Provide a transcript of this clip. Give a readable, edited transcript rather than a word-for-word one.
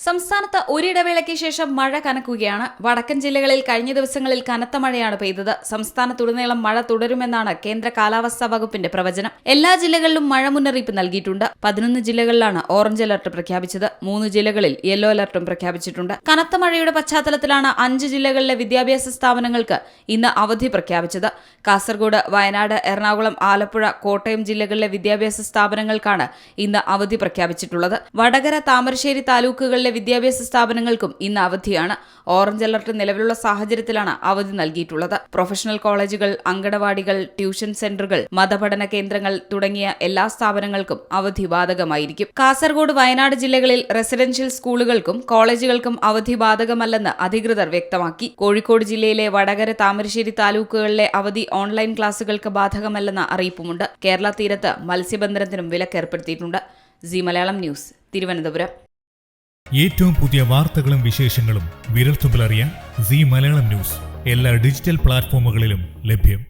സംസ്ഥാനത്ത് ഒരിടവേളയ്ക്ക് ശേഷം മഴ കനക്കുകയാണ്. വടക്കൻ ജില്ലകളിൽ കഴിഞ്ഞ ദിവസങ്ങളിൽ കനത്ത മഴയാണ് പെയ്തത്. സംസ്ഥാനത്തുടനീളം മഴ തുടരുമെന്നാണ് കേന്ദ്ര കാലാവസ്ഥാ വകുപ്പിന്റെ പ്രവചനം. എല്ലാ ജില്ലകളിലും മഴ മുന്നറിയിപ്പ് നൽകിയിട്ടുണ്ട്. 11 ജില്ലകളിലാണ് ഓറഞ്ച് അലർട്ട് പ്രഖ്യാപിച്ചത്. 3 ജില്ലകളിൽ യെല്ലോ അലർട്ടും പ്രഖ്യാപിച്ചിട്ടുണ്ട്. കനത്ത മഴയുടെ പശ്ചാത്തലത്തിലാണ് 5 ജില്ലകളിലെ വിദ്യാഭ്യാസ സ്ഥാപനങ്ങൾക്ക് ഇന്ന് അവധി പ്രഖ്യാപിച്ചത്. കാസർഗോഡ്, വയനാട്, എറണാകുളം, ആലപ്പുഴ, കോട്ടയം ജില്ലകളിലെ വിദ്യാഭ്യാസ സ്ഥാപനങ്ങൾക്കാണ് ഇന്ന് അവധി പ്രഖ്യാപിച്ചിട്ടുള്ളത്. വടകര, താമരശ്ശേരി താലൂക്കുകളിലെ വിദ്യാഭ്യാസ സ്ഥാപനങ്ങൾക്കും ഇന്ന് അവധിയാണ്. ഓറഞ്ച് അലർട്ട് നിലവിലുള്ള സാഹചര്യത്തിലാണ് അവധി നൽകിയിട്ടുള്ളത്. പ്രൊഫഷണൽ കോളേജുകൾ, അങ്കണവാടികൾ, ട്യൂഷൻ സെന്ററുകൾ, മതപഠന കേന്ദ്രങ്ങൾ തുടങ്ങിയ എല്ലാ സ്ഥാപനങ്ങൾക്കും അവധി ബാധകമായിരിക്കും. കാസർഗോഡ്, വയനാട് ജില്ലകളിൽ റെസിഡൻഷ്യൽ സ്കൂളുകൾക്കും കോളേജുകൾക്കും അവധി ബാധകമല്ലെന്ന് അധികൃതർ വ്യക്തമാക്കി. കോഴിക്കോട് ജില്ലയിലെ വടകര, താമരശ്ശേരി താലൂക്കുകളിലെ അവധി ഓൺലൈൻ ക്ലാസുകൾക്ക് ബാധകമല്ലെന്ന അറിയിപ്പുമുണ്ട്. കേരള തീരത്ത് മത്സ്യബന്ധനത്തിനും വിലക്കേർപ്പെടുത്തിയിട്ടുണ്ട്. Zee Malayalam news, Thiruvananthapuram. ഏറ്റവും പുതിയ വാർത്തകളും വിശേഷങ്ങളും വിരൽത്തുമ്പിലറിയാൻ സി മലയാളം ന്യൂസ് എല്ലാ ഡിജിറ്റൽ പ്ലാറ്റ്ഫോമുകളിലും ലഭ്യം.